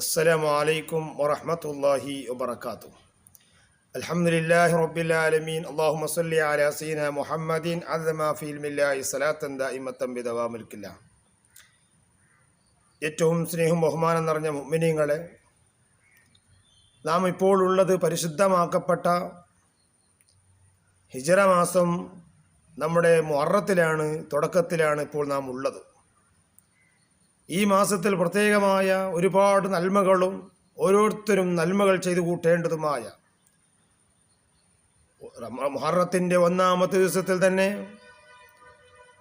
അസ്സലാമു അലൈക്കും വറഹ്മത്തുള്ളാഹി വബറകാതുഹു. അൽഹംദുലില്ലാഹി റബ്ബിൽ ആലമീൻ. അല്ലാഹുമ്മ സ്വല്ലി അലാ സയ്യിദിനാ മുഹമ്മദിൻ അദ്ദമ ഫീ ഇൽമില്ലാഹി സ്വലാത്തൻ ദായിമത്തൻ ബിദവാമിൽ ഖില്ല. ഏറ്റവും സ്നേഹവും ബഹുമാനം നിറഞ്ഞ മുഅ്മിനീങ്ങളെ, നാം ഇപ്പോൾ ഉള്ളത് പരിശുദ്ധമാക്കപ്പെട്ട ഹിജ്റ മാസം നമ്മുടെ മുഹറത്തിലാണ്, തുടക്കത്തിലാണ് ഇപ്പോൾ നാം ഉള്ളത്. ഈ മാസത്തിൽ പ്രത്യേകമായ ഒരുപാട് നന്മകളും ഓരോരുത്തരും നന്മകൾ ചെയ്തു കൂട്ടേണ്ടതുമായ മുഹറത്തിൻ്റെ ഒന്നാമത്തെ ദിവസത്തിൽ തന്നെ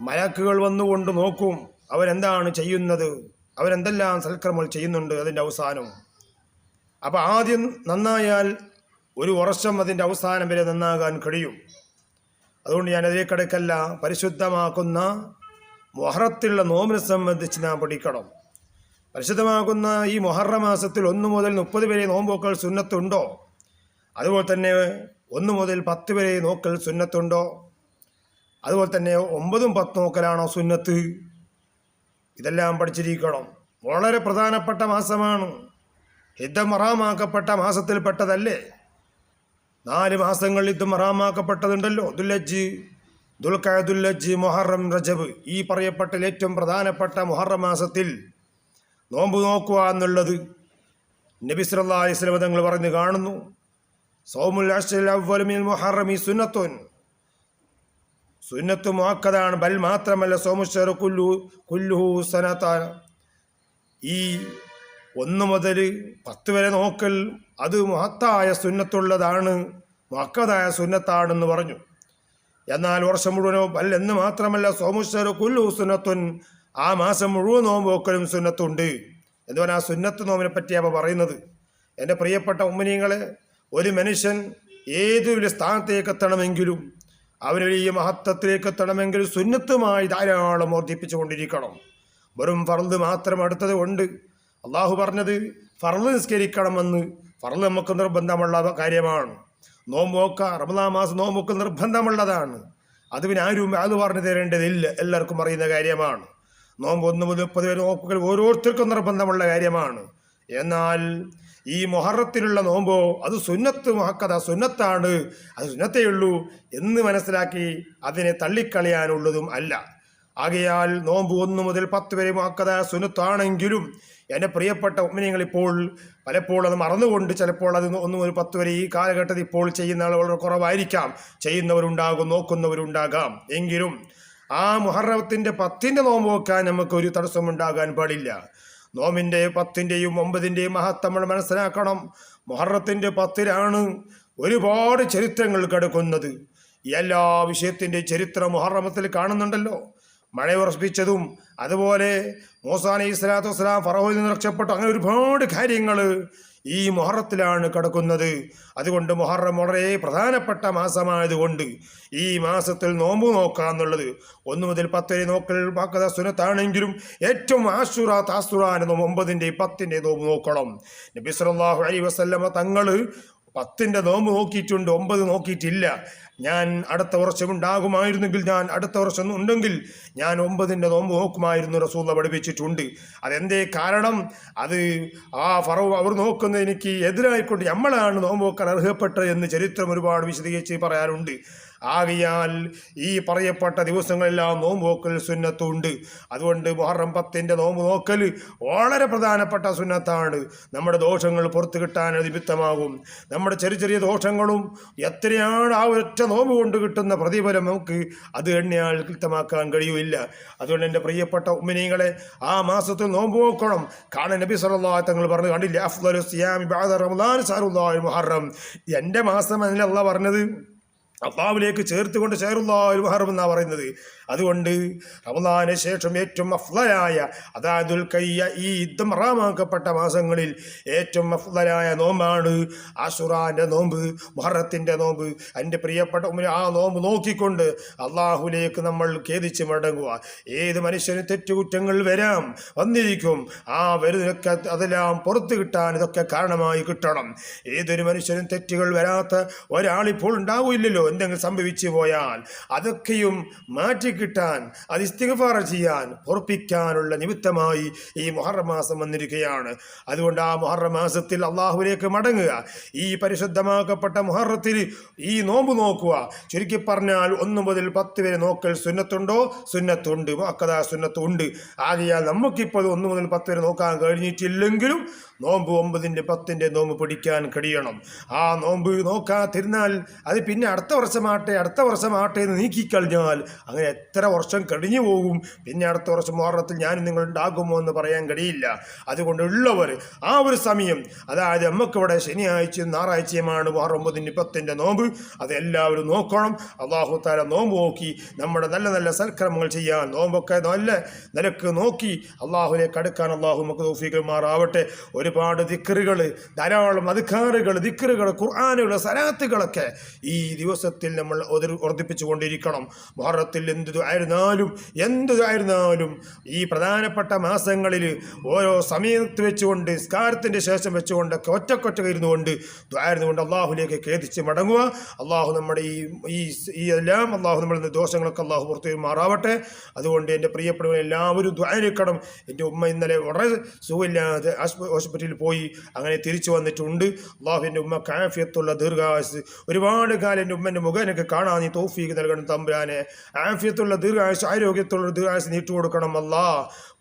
മലക്കുകൾ വന്നുകൊണ്ട് നോക്കും അവരെന്താണ് ചെയ്യുന്നത്, അവരെന്തെല്ലാം സൽക്കർമ്മങ്ങൾ ചെയ്യുന്നുണ്ട് അതിൻ്റെ അവസാനം. അപ്പോൾ ആദ്യം നന്നായാൽ ഒരു വർഷം അതിൻ്റെ അവസാനം വരെ നന്നാകാൻ കഴിയും. അതുകൊണ്ട് ഞാൻ അതിലേക്ക് കടക്കല്ല. പരിശുദ്ധമാക്കുന്ന മുഹറത്തിലുള്ള നോമ്പിനെ സംബന്ധിച്ച് നാം പഠിക്കണം. പരിശുദ്ധമാകുന്ന ഈ മുഹറം മാസത്തിൽ 1 മുതൽ 30 വരെ നോമ്പോക്കൽ സുന്നത്തുണ്ടോ? അതുപോലെ തന്നെ 1 മുതൽ 10 വരെ നോക്കൽ സുന്നത്തുണ്ടോ? അതുപോലെ തന്നെ 9ഉം 10 നോക്കലാണോ സുന്നത്ത്? ഇതെല്ലാം പഠിച്ചിരിക്കണം. വളരെ പ്രധാനപ്പെട്ട മാസമാണ്. യുദ്ധം ഹറാമാക്കപ്പെട്ട മാസത്തിൽപ്പെട്ടതല്ലേ? 4 മാസങ്ങൾ യുദ്ധം ഹറാമാക്കപ്പെട്ടതുണ്ടല്ലോ. ദുൽഖഅദ്, മുഹറം, റജബ്. ഈ പറയപ്പെട്ട ഏറ്റവും പ്രധാനപ്പെട്ട മുഹറം മാസത്തിൽ നോമ്പ് നോക്കുക എന്നുള്ളത് നബി സല്ലല്ലാഹു അലൈഹി വസല്ലം തങ്ങൾ പറഞ്ഞു കാണുന്നു. സൗമുൽ അശ്റിൽ അവ്വൽ മിനൽ മുഹറമി സുന്നത്തുൻ. സുന്നത്ത് മുഅക്കദാണ്. ബൽ മാത്രമല്ല സൗമുശ്ശഹർ കുല്ലുഹു സനത. ഈ 1 മുതൽ 10 വരെ നോക്കൽ അത് മഹത്തായ സുന്നത്തുള്ളതാണ്, മുഅക്കദായ സുന്നത്താണെന്ന് പറഞ്ഞു. എന്നാൽ വർഷം മുഴുവനോ എന്ന് മാത്രമല്ല സോമുശ്ശഹർ കുല്ലുഹു സുന്നത്തുൻ. ആ മാസം മുഴുവൻ നോമ്പ് നോക്കലും സുന്നത്തുണ്ട് എന്ന് പറഞ്ഞാൽ ആ സുന്നത്ത് നോമ്പിനെ പറ്റിയാണ് പറയുന്നത്. എൻ്റെ പ്രിയപ്പെട്ട ഉമ്മനീങ്ങളെ, ഒരു മനുഷ്യൻ ഏത് വലിയ സ്ഥാനത്തേക്ക് എത്തണമെങ്കിലും അവന് വലിയ മഹത്വത്തിലേക്ക് എത്തണമെങ്കിൽ സുന്നത്തുമായി ധാരാളം വർദ്ധിപ്പിച്ചു കൊണ്ടിരിക്കണം. വെറും ഫർള് മാത്രം എടുത്തത് കൊണ്ട് അള്ളാഹു പറഞ്ഞത് ഫർള് നിസ്കരിക്കണമെന്ന്. ഫർള് നമുക്ക് നിർബന്ധമുള്ള കാര്യമാണ്. നോമ്പ് നോക്കുക, റമദാൻ മാസം നോമ്പ് നോക്കൽ നിർബന്ധമുള്ളതാണ്. അത് പിന്നെ ആരും അത് പറഞ്ഞു തരേണ്ടതില്ല, എല്ലാവർക്കും അറിയുന്ന കാര്യമാണ്. നോമ്പ് 1 മുതൽ 30 വരെ നോക്കുക ഓരോരുത്തർക്കും നിർബന്ധമുള്ള കാര്യമാണ്. എന്നാൽ ഈ മുഹറത്തിലുള്ള നോമ്പോ അത് സുന്നത്ത് മുഅക്കദ, സുന്നത്താണ്, അത് സുന്നത്തേ ഉള്ളൂ എന്ന് മനസ്സിലാക്കി അതിനെ തള്ളിക്കളയാനുള്ളതും അല്ല. ആകയാൽ നോമ്പ് 1 മുതൽ 10 വരെ മുഅക്കദ സുന്നത്താണെങ്കിലും എൻ്റെ പ്രിയപ്പെട്ട ഉമ്മനികൾ ഇപ്പോൾ പലപ്പോഴും അത് മറന്നുകൊണ്ട് ചിലപ്പോൾ അത് 1 മുതൽ 10 വരെ ഈ കാലഘട്ടത്തിൽ ഇപ്പോൾ ചെയ്യുന്ന ആൾ വളരെ കുറവായിരിക്കാം. ചെയ്യുന്നവരുണ്ടാകും, നോക്കുന്നവരുണ്ടാകാം. എങ്കിലും ആ മുഹറത്തിൻ്റെ 10ൻ്റെ നോമ്പ് നോക്കാൻ നമുക്കൊരു തടസ്സമുണ്ടാകാൻ പാടില്ല. നോമ്പിൻ്റെ 10ൻ്റെയും 9ൻ്റെയും മഹത്വം നമ്മൾ മനസ്സിലാക്കണം. മുഹറത്തിൻ്റെ 10ലാണ് ഒരുപാട് ചരിത്രങ്ങൾ കിടക്കുന്നത്. എല്ലാ വിഷയത്തിൻ്റെ ചരിത്രം മുഹറമത്തിൽ കാണുന്നുണ്ടല്ലോ. മഴ ഉറപ്പിച്ചതും അതുപോലെ മൂസാ അലൈഹി സ്വലാത്തു വസ്സലാം ഫറവോയിൽ നിന്ന് രക്ഷപ്പെട്ടു. അങ്ങനെ ഒരുപാട് കാര്യങ്ങൾ ഈ മുഹറത്തിലാണ് കിടക്കുന്നത്. അതുകൊണ്ട് മുഹറം വളരെ പ്രധാനപ്പെട്ട മാസമായതുകൊണ്ട് ഈ മാസത്തിൽ നോമ്പ് നോക്കുക എന്നുള്ളത് 1 മുതൽ 10 വരെ നോക്കൽ മുഅക്കദ സുന്നത്താണെങ്കിലും ഏറ്റവും ആശുറ താസുറാന 9ൻ്റെയും 10ൻ്റെയും നോമ്പ് നോക്കണം. നബി സല്ലല്ലാഹു അലൈഹി വസല്ലമ തങ്ങൾ 10ൻ്റെ നോമ്പ് നോക്കിയിട്ടുണ്ട്, 9 നോക്കിയിട്ടില്ല. ഞാൻ അടുത്ത വർഷം ഉണ്ടാകുമായിരുന്നെങ്കിൽ, ഞാൻ അടുത്ത വർഷം ഉണ്ടെങ്കിൽ ഞാൻ 9ൻ്റെ നോമ്പ് നോക്കുമായിരുന്നു റസൂൽ പഠിപ്പിച്ചിട്ടുണ്ട്. അതെന്തേ കാരണം? അത് ആ ഫറോ അവർ നോക്കുന്നത് എനിക്ക് എതിരായിക്കൊണ്ട് നമ്മളാണ് നോമ്പ് നോക്കാൻ അർഹപ്പെട്ടത് എന്ന് ചരിത്രം ഒരുപാട് വിശദീകരിച്ച് പറയാറുണ്ട്. ആകയാൽ ഈ പറയപ്പെട്ട ദിവസങ്ങളെല്ലാം നോമ്പ് നോക്കൽ സുന്നത്തുണ്ട്. അതുകൊണ്ട് മുഹറം 10ൻ്റെ നോമ്പ് നോക്കൽ വളരെ പ്രധാനപ്പെട്ട സുന്നത്താണ്. നമ്മുടെ ദോഷങ്ങൾ പുറത്തു കിട്ടാൻ നിമിത്തമാകും. നമ്മുടെ ചെറിയ ചെറിയ ദോഷങ്ങളും എത്രയാണ് ആ ഒറ്റ നോമ്പ് കൊണ്ട് കിട്ടുന്ന പ്രതിഫലം നമുക്ക് അത് എണ്ണിയാൽ കൃത്യമാക്കാൻ കഴിയില്ല. അതുകൊണ്ട് എൻ്റെ പ്രിയപ്പെട്ട ഉമ്മനീങ്ങളെ, ആ മാസത്തിൽ നോമ്പ് നോക്കണം. കാരണം നബി സല്ലല്ലാഹു അലൈഹി തങ്ങൾ പറഞ്ഞു കണ്ടില്ലേ, അഫ്ളലു സിയാമി ബഅദ റമളാൻ ശഹ്റുല്ലാഹിൽ മുഹറം. എൻ്റെ മാസം എന്നല്ല അല്ലാഹ് പറഞ്ഞത്, അള്ളാഹുവിലേക്ക് ചേർത്തുകൊണ്ട് ശഹ്റുല്ലാഹിൽ മുഹറം എന്നാണ് പറയുന്നത്. അതുകൊണ്ട് റമളാന് ശേഷം ഏറ്റവും അഫ്ളലായ, അതായത് ഈ യുദ്ധം ഹറാമാക്കപ്പെട്ട മാസങ്ങളിൽ ഏറ്റവും അഫ്ളലായ നോമ്പാണ് ആശുറാൻ്റെ നോമ്പ്, മുഹറത്തിൻ്റെ നോമ്പ്. എൻ്റെ പ്രിയപ്പെട്ട ഉമ്മ, ആ നോമ്പ് നോക്കിക്കൊണ്ട് അള്ളാഹുവിലേക്ക് നമ്മൾ ഖേദിച്ച് മടങ്ങുക. ഏത് മനുഷ്യന് തെറ്റുകുറ്റങ്ങൾ വന്നിരിക്കും. ആ വരുന്നതൊക്കെ അതെല്ലാം പുറത്തു കിട്ടാൻ ഇതൊക്കെ കാരണമായി കിട്ടണം. ഏതൊരു മനുഷ്യനും തെറ്റുകൾ വരാത്ത ഒരാളിപ്പോൾ ഉണ്ടാവില്ലല്ലോ. എന്തെങ്കിലും സംഭവിച്ചു പോയാൽ അതൊക്കെയും മാറ്റിക്കിട്ടാൻ, അത് ഇസ്തിഗ്ഫാർ ചെയ്യാൻ, പൊറുപ്പിക്കാനുള്ള നിമിത്തമായി ഈ മുഹറം മാസം വന്നിരിക്കുകയാണ്. അതുകൊണ്ട് ആ മുഹറം മാസത്തിൽ അള്ളാഹുവിലേക്ക് മടങ്ങുക. ഈ പരിശുദ്ധമാക്കപ്പെട്ട മുഹറത്തിൽ ഈ നോമ്പ് നോക്കുക. ചുരുക്കി പറഞ്ഞാൽ 1 മുതൽ 10 വരെ നോക്കൽ സുന്നത്തുണ്ടോ? സുന്നത്തുണ്ട്, മുഅക്കദാ സുന്നത്തുണ്ട്. ആകയാൽ നമുക്കിപ്പോൾ 1 മുതൽ 10 വരെ നോക്കാൻ കഴിഞ്ഞിട്ടില്ലെങ്കിലും നോമ്പ് 9-ന്റെ 10-ന്റെ നോമ്പ് പിടിക്കാൻ കഴിയണം. ആ നോമ്പ് നോക്കാതിരുന്നാൽ അത് പിന്നെ അടുത്ത വർഷമാട്ടെ എന്ന് നീക്കിക്കഴിഞ്ഞാൽ അങ്ങനെ എത്ര വർഷം കഴിഞ്ഞു പോകും. പിന്നെ അടുത്ത വർഷം മുഹറത്തിൽ ഞാനും നിങ്ങൾ ഉണ്ടാകുമോ എന്ന് പറയാൻ കഴിയില്ല. അതുകൊണ്ടുള്ളവർ ആ ഒരു സമയം, അതായത് നമുക്കിവിടെ ശനിയാഴ്ചയും ഞായറാഴ്ചയുമാണ് മുഹറം 9-ന്റെ 10-ന്റെ നോമ്പ്. അതെല്ലാവരും നോക്കണം. അല്ലാഹു തആല നോമ്പ് നോക്കി നമ്മുടെ നല്ല നല്ല സൽക്കർമ്മങ്ങൾ ചെയ്യാൻ, നോമ്പൊക്കെ നല്ല നിലക്ക് നോക്കി അള്ളാഹുലേക്ക് അടുക്കാൻ അള്ളാഹു നമുക്ക് തൗഫീഖ് മാറാവട്ടെ. ഒരുപാട് ദിക്റുകൾ, ധാരാളം അദ്കാറുകൾ, ദിക്റുകൾ, ഖുർആനുകൾ, സലാത്തുകളൊക്കെ ഈ ദിവസത്തിൽ നമ്മൾ വർദ്ധിപ്പിച്ചു കൊണ്ടിരിക്കണം. മുഹറത്തിൽ എന്തുമായിരുന്നാലും ഈ പ്രധാനപ്പെട്ട മാസങ്ങളിൽ ഓരോ സമയത്ത് വെച്ചുകൊണ്ട്, നിസ്കാരത്തിൻ്റെ ശേഷം വെച്ചുകൊണ്ടൊക്കെ ഒറ്റക്കൊറ്റ ഇരുന്നുകൊണ്ട് ദ്വാരുന്നുകൊണ്ട് അള്ളാഹുലേക്ക് ഖേദിച്ച് മടങ്ങുക. അള്ളാഹു നമ്മുടെ ഈ എല്ലാം അള്ളാഹു നമ്മളുടെ ദോഷങ്ങളൊക്കെ അള്ളാഹു പുറത്തു മാറാവട്ടെ. അതുകൊണ്ട് എൻ്റെ പ്രിയപ്പെട്ടവർ എല്ലാവരും ദ്വാരിക്കണം. എൻ്റെ ഉമ്മ ഇന്നലെ വളരെ സുഖമില്ലാതെ ഹോസ്പിറ്റലിൽ പോയി, അങ്ങനെ തിരിച്ചു വന്നിട്ടുണ്ട്. അള്ളാഹു എൻ്റെ ഉമ്മക്ക് ആഫിയത്തുള്ള ദീർഘായുസ്, ഒരുപാട് കാലം എൻ്റെ ഉമ്മൻ്റെ മുഖം എനിക്ക് കാണാൻ നീ തൗഫീഖ് നൽകണം തമ്പുരാനെ. ആഫിയത്തുള്ള ദീർഘായുസ്, ആരോഗ്യത്തുള്ള ദീർഘായുസ് നീട്ടുകൊടുക്കണം അല്ലാ.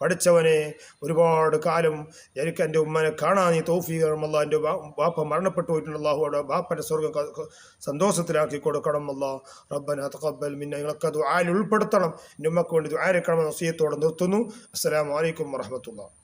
പഠിച്ചവനെ ഒരുപാട് കാലം എനിക്ക് എൻ്റെ ഉമ്മനെ കാണാൻ നീ തൗഫീഖ് നൽകണം അല്ലാ. എൻ്റെ ബാപ്പ മരണപ്പെട്ടു പോയിട്ടുണ്ട്. അള്ളാഹുവിടെ ബാപ്പൻ്റെ സ്വർഗ്ഗം സന്തോഷത്തിലാക്കി കൊടുക്കണം അല്ലാ. റബ്ബനാ തഖബ്ബൽ മിന്ന, നിങ്ങളൊക്കെ ദുആയിൽ ഉൾപ്പെടുത്തണം. എൻ്റെ ഉമ്മക്ക് വേണ്ടി ദുആ ഇരക്കണമെന്ന വസിയത്തോടെ നിർത്തുന്നു. അസ്സലാമു അലൈക്കും വറഹ്മത്തുള്ളാഹി.